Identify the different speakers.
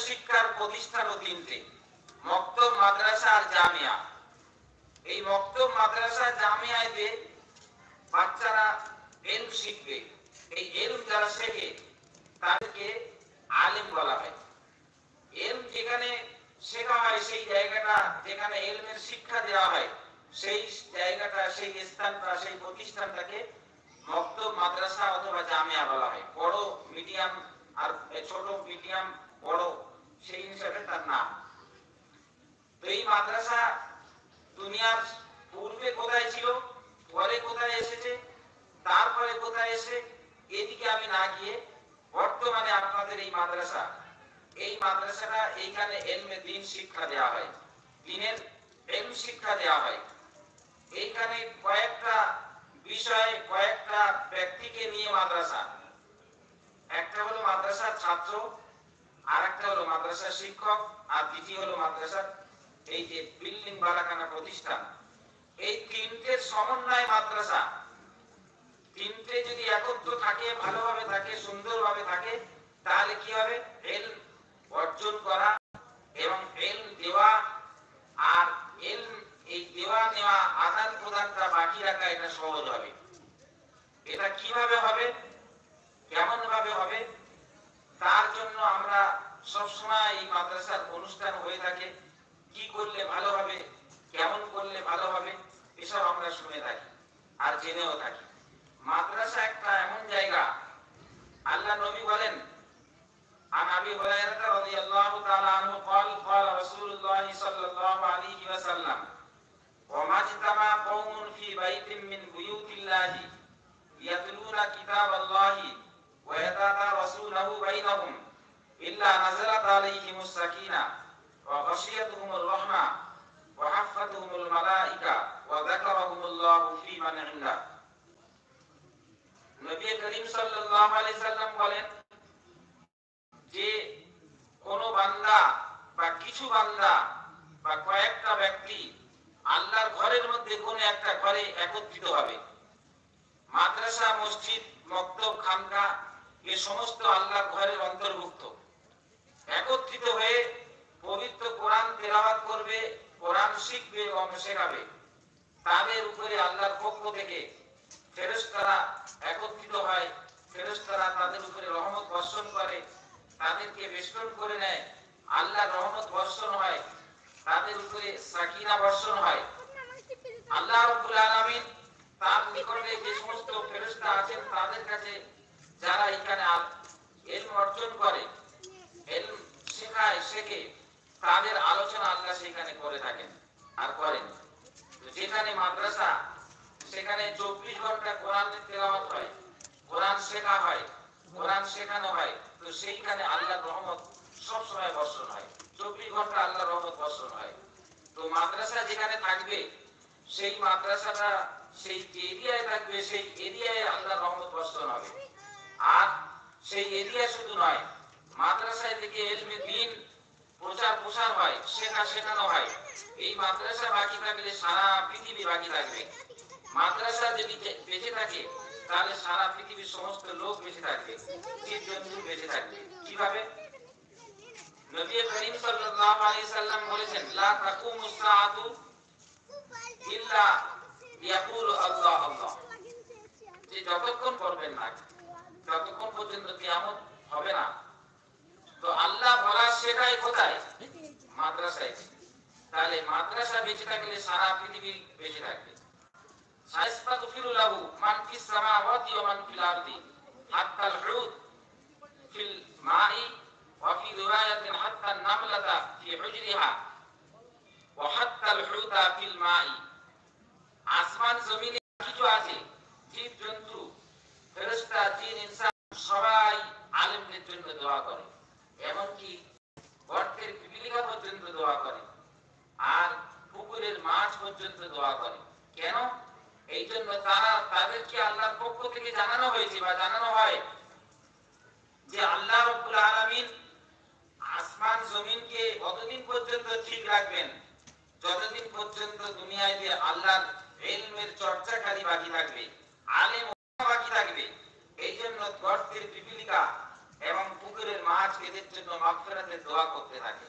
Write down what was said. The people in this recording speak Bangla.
Speaker 1: শিক্ষার প্রতিষ্ঠানও তিনটে, মক্তব, মাদ্রাসা আর জামিয়া। এই মক্তব, মাদ্রাসা, জামিয়াতে বাচ্চারা ইলম শিখবে। এই ইলম যারা শেখে তাদেরকে আলেম বলা হয়। ইলম যেখানে শেখা হয়, সেই জায়গাটা, যেখানে ইলমের শিক্ষা দেওয়া হয়, সেই জায়গাটা, সেই স্থানটা, সেই প্রতিষ্ঠানটাকে মক্তব, মাদ্রাসা অথবা জামিয়া বলা হয়। বড় মিডিয়াম আর ছোট মিডিয়াম বড়, সেই হিসাবে তার নাম। তো এই মাদ্রাসা দুনিয়ার পূর্বে কোথায় ছিল, পরে কোথায় এসেছে, তারপরে কোথায় এসে, এদিকে আমি না গিয়ে বর্তমানে আপনাদের এই মাদ্রাসা, এই মাদ্রাসাটা, এইখানে ইলমে দ্বীন শিক্ষা দেওয়া হয়, দ্বীনের ইলম শিক্ষা দেওয়া হয়। এইখানে কয়েকটা বিষয়, কয়েকটা ব্যক্তিকে নিয়ে মাদ্রাসা। একটা হলো মাদ্রাসার ছাত্র, আর একটা হলো মাদ্রাসার শিক্ষক, আর দ্বিতীয় হলো মাদ্রাসার এই যে বিল্ডিং বালাখানা প্রতিষ্ঠান। এই তিনটের সমন্বয় মাদ্রাসা। তিনটে যদি একত্র থাকে, ভালোভাবে থাকে, সুন্দরভাবে থাকে, তাহলে কি হবে? ইলম অর্জন করা এবং ইলম দেওয়া, আর ইলম এই দেওয়া নেওয়া, আদান প্রদানটা বাকি রাখা, এটা সহজ হবে। এটা কিভাবে হবে, কেমন ভাবে হবে, তার জন্য আমরা সবসময় এই মাদ্রাসার অনুষ্ঠান হয়ে থাকে। কি করলে ভালো হবে, কেমন করলে ভালো হবে, এসব আমরা শুনে থাকি আর জেনেও থাকি। মাদ্রাসা একটা এমন জায়গা, আল্লাহ নবী বলেন, عن أبي هريرة رضي الله تعالى عنه قال قال رسول الله صلى الله عليه وسلم وما اجتمع قوم في بيت من بيوت الله يتلون كتاب الله ويتدارسونه بينهم إلا نزلت عليهم السكينة وغشيتهم الرحمة وحفتهم الملائكة وذكرهم الله في من عنده। নবী করিম সাল্লাল্লাহু আলাইহি সাল্লাম বলেন যে কোন বান্দা বা কিছু বান্দা বা কয়েকটা ব্যক্তি আল্লাহর ঘরের মধ্যে কোন একটা ঘরে একত্রিত হবে। মাদ্রাসা, মসজিদ, মক্তব, খানকা, এ সমস্ত আল্লাহর ঘরের অন্তর্ভুক্ত। একত্রিত হয়ে পবিত্র কোরআন তেলাওয়াত করবে, কোরআন শিখবে এবং শেখাবে। তাদের উপরে আল্লাহর পক্ষ থেকে ফেরেশতারা একত্রিত হয়। ফেরেশতারা তাদের উপরে রহমত বর্ষণ করে, তাদেরকে বেষ্টন করে নেয়। আল্লাহর রহমত বর্ষণ হয়, তাদের উপরে সাকিনা বর্ষণ হয়। আল্লাহ রাব্বুল আলামিন তার নিকটে যে সমস্ত ফেরেশতা আছেন, তাদের কাছে যারা এখানে ইলম অর্জন করে, ইলম শেখায়, শেখে, তাদের আলোচনা আল্লাহ সেখানে করে থাকেন আর করেন। যেখানে মাদ্রাসা, সেখানে 24 ঘন্টা কোরআনের তেলাওয়াত হয়, কোরআন শেখা হয়, কোরআন শেখানো হয়। তো সেইখানে আল্লাহর রহমত সব সময় বর্ষণ হয়, 24 ঘন্টা আল্লাহর রহমত বর্ষণ হয়। তো মাদ্রাসা যেখানে থাকবে, সেই মাদ্রাসাটা সেই এরিয়ায় থাকবে, সেই এরিয়ায় আল্লাহর রহমত বর্ষণ হবে। আর সেই এরিয়া শুধু নয়, মাদ্রাসায় থেকে ইলমে দ্বীন প্রচার প্রসার হয়, শেখানো হয়। এই মাদ্রাসা বাকি থাকলে সারা পৃথিবী বাকি থাকবে। মাদ্রাসা যদি বেঁচে থাকে, তাহলে সারা পৃথিবীর সমস্ত লোক বেঁচে থাকবে, জীবজন্তু বেঁচে থাকবে। কিভাবে? নবী করিম সাল্লাল্লাহু আলাইহি সাল্লাম বলেছেন, লা তাকুমুস সাআতু ইল্লা ইয়াকুলু আল্লাহ আল্লাহ। যে যতক্ষণ করবেন না, ততক্ষণ পর্যন্ত কিয়ামত হবে না। তো আল্লাহ বলা সেটাই কোথায়? মাদ্রাসায়। তাহলে মাদ্রাসা বেঁচে থাকলে সারা পৃথিবী বেঁচে থাকবে। সাইস্তাগফিরু লাহু মান ফিস সামাওয়াতি ওয়া মান ফিল আরদি হাত্তাল হুদ ফিল মাই ওয়া ফি রিওয়ায়াতিন হাত্তান নামলাতা ফি হুজরিহা ওয়া হাত্তাল হুদা ফিল মাই। আসমান জমিনে কিছু আছে, জীবজন্তু, ফেরেশতা, জিন, ইনসান, সবাই আলেমদের জন্য দোয়া করে। এমনকি গর্তের পিপিলিকা পর্যন্ত দোয়া করে, আর পুকুরের মাছ পর্যন্ত দোয়া করে। কেন? এই জন্য তাদেরকে আল্লাহর পক্ষ থেকে জানানো হয়েছে বা জানানো হয় যে আল্লাহ রাব্বুল আলামিন আসমান জমিনকে কতদিন পর্যন্ত ঠিক রাখবেন, যতদিন পর্যন্ত দুনিয়ায় যে আল্লাহর ইলমের চর্চাকারী বাকি থাকবে, আলেম বাকি থাকবে। এই জন্য গর্তের পিপিলিকা এবং করে মাছ এদের জন্য মাগফিরাতের দোয়া করতে থাকে।